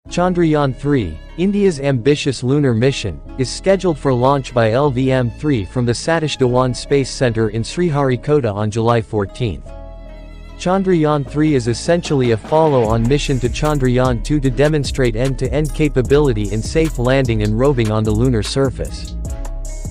Chandrayaan-3, India's ambitious lunar mission, is scheduled for launch by LVM-3 from the Satish Dhawan Space Center in Sriharikota on July 14. Chandrayaan-3 is essentially a follow-on mission to Chandrayaan-2 to demonstrate end-to-end capability in safe landing and roving on the lunar surface.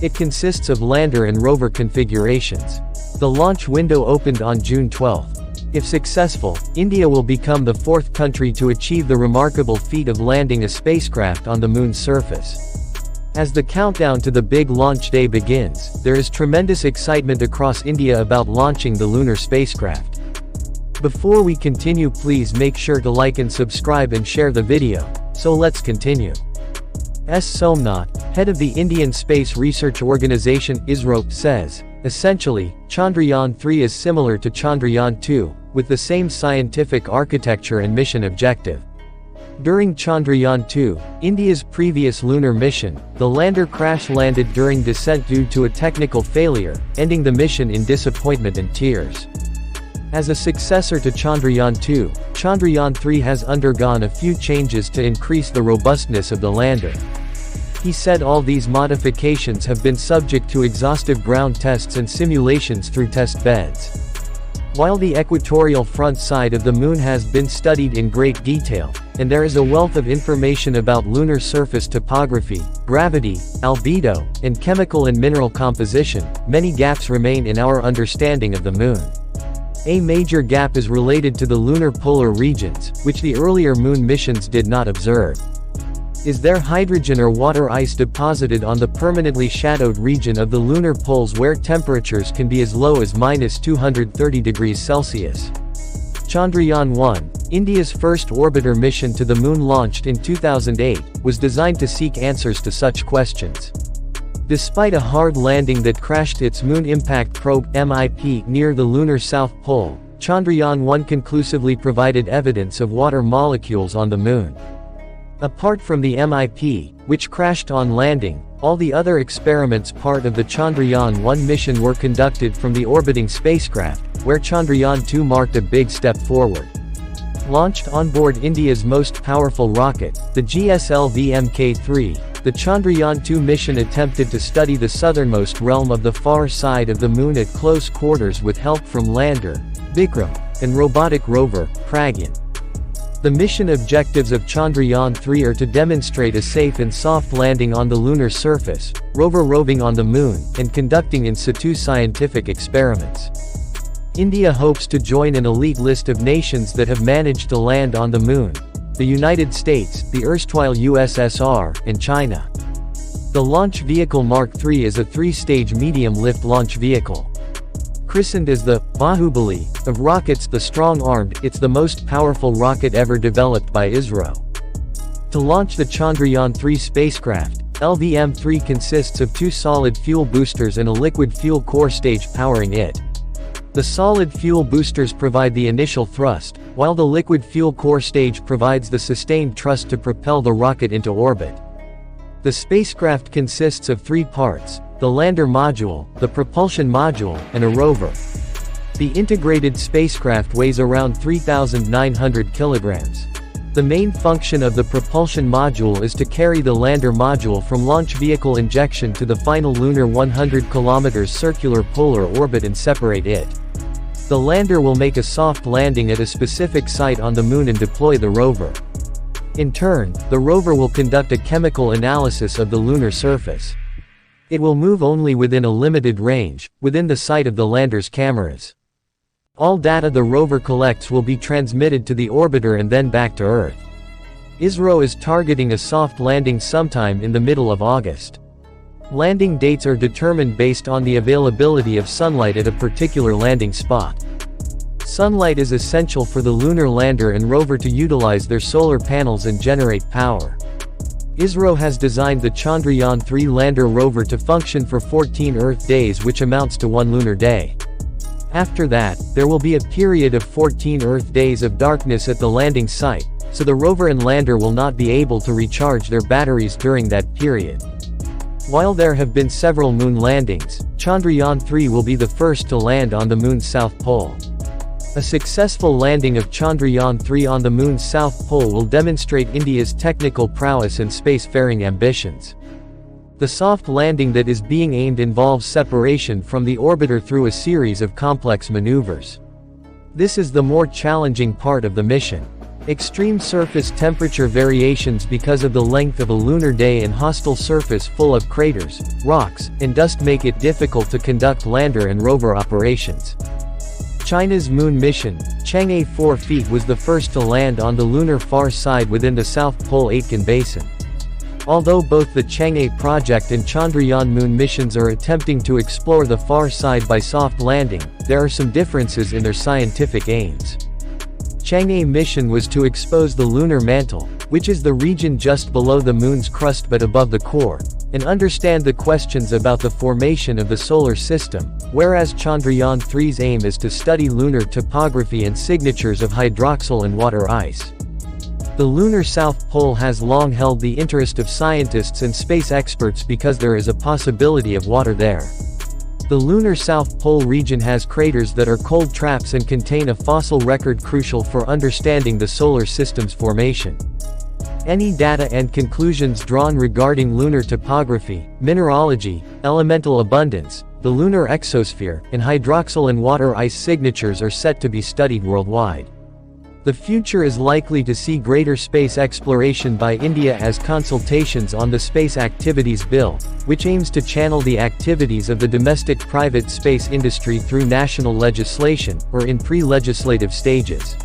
It consists of lander and rover configurations. The launch window opened on June 12. If successful, India will become the fourth country to achieve the remarkable feat of landing a spacecraft on the moon's surface. As the countdown to the big launch day begins, there is tremendous excitement across India about launching the lunar spacecraft. Before we continue, please make sure to like and subscribe and share the video. So let's continue. S. Somnath, head of the Indian Space Research Organisation ISRO, says, essentially, Chandrayaan-3 is similar to Chandrayaan-2, with the same scientific architecture and mission objective. During Chandrayaan-2, India's previous lunar mission, the lander crash-landed during descent due to a technical failure, ending the mission in disappointment and tears. As a successor to Chandrayaan-2, Chandrayaan-3 has undergone a few changes to increase the robustness of the lander. He said all these modifications have been subject to exhaustive ground tests and simulations through test beds. While the equatorial front side of the moon has been studied in great detail, and there is a wealth of information about lunar surface topography, gravity, albedo, and chemical and mineral composition, many gaps remain in our understanding of the moon. A major gap is related to the lunar polar regions, which the earlier moon missions did not observe. Is there hydrogen or water ice deposited on the permanently shadowed region of the lunar poles where temperatures can be as low as -230 degrees Celsius? Chandrayaan-1, India's first orbiter mission to the moon launched in 2008, was designed to seek answers to such questions. Despite a hard landing that crashed its Moon Impact Probe (MIP) near the lunar south pole, Chandrayaan-1 conclusively provided evidence of water molecules on the moon. Apart from the MIP, which crashed on landing, all the other experiments part of the Chandrayaan-1 mission were conducted from the orbiting spacecraft, where Chandrayaan-2 marked a big step forward. Launched onboard India's most powerful rocket, the GSLV Mk3, the Chandrayaan-2 mission attempted to study the southernmost realm of the far side of the moon at close quarters with help from lander, Vikram, and robotic rover, Pragyan. The mission objectives of Chandrayaan-3 are to demonstrate a safe and soft landing on the lunar surface, rover roving on the moon, and conducting in situ scientific experiments. India hopes to join an elite list of nations that have managed to land on the moon: the United States, the erstwhile USSR, and China. The launch vehicle Mark III is a three-stage medium-lift launch vehicle. Christened as the Bahubali of rockets, the strong-armed, it's the most powerful rocket ever developed by ISRO. To launch the Chandrayaan-3 spacecraft, LVM-3 consists of two solid fuel boosters and a liquid fuel core stage powering it. The solid fuel boosters provide the initial thrust, while the liquid fuel core stage provides the sustained thrust to propel the rocket into orbit. The spacecraft consists of three parts: the lander module, the propulsion module, and a rover. The integrated spacecraft weighs around 3,900 kilograms. The main function of the propulsion module is to carry the lander module from launch vehicle injection to the final lunar 100 km circular polar orbit and separate it. The lander will make a soft landing at a specific site on the moon and deploy the rover. In turn, the rover will conduct a chemical analysis of the lunar surface. It will move only within a limited range, within the sight of the lander's cameras. All data the rover collects will be transmitted to the orbiter and then back to Earth. ISRO is targeting a soft landing sometime in the middle of August. Landing dates are determined based on the availability of sunlight at a particular landing spot. Sunlight is essential for the lunar lander and rover to utilize their solar panels and generate power. ISRO has designed the Chandrayaan-3 lander rover to function for 14 Earth days, which amounts to 1 lunar day. After that, there will be a period of 14 Earth days of darkness at the landing site, so the rover and lander will not be able to recharge their batteries during that period. While there have been several moon landings, Chandrayaan-3 will be the first to land on the moon's south pole. A successful landing of Chandrayaan-3 on the Moon's south pole will demonstrate India's technical prowess and spacefaring ambitions. The soft landing that is being aimed involves separation from the orbiter through a series of complex maneuvers. This is the more challenging part of the mission. Extreme surface temperature variations because of the length of a lunar day and hostile surface full of craters, rocks, and dust make it difficult to conduct lander and rover operations. China's moon mission, Chang'e 4 feet, was the first to land on the lunar far side within the South Pole Aitken Basin. Although both the Chang'e project and Chandrayaan moon missions are attempting to explore the far side by soft landing, there are some differences in their scientific aims. Chang'e mission was to expose the lunar mantle, which is the region just below the moon's crust but above the core, and understand the questions about the formation of the solar system, whereas Chandrayaan-3's aim is to study lunar topography and signatures of hydroxyl and water ice. The lunar South Pole has long held the interest of scientists and space experts because there is a possibility of water there. The lunar South Pole region has craters that are cold traps and contain a fossil record crucial for understanding the solar system's formation. Any data and conclusions drawn regarding lunar topography, mineralogy, elemental abundance, the lunar exosphere, and hydroxyl and water ice signatures are set to be studied worldwide. The future is likely to see greater space exploration by India as consultations on the Space Activities Bill, which aims to channel the activities of the domestic private space industry through national legislation, or in pre-legislative stages.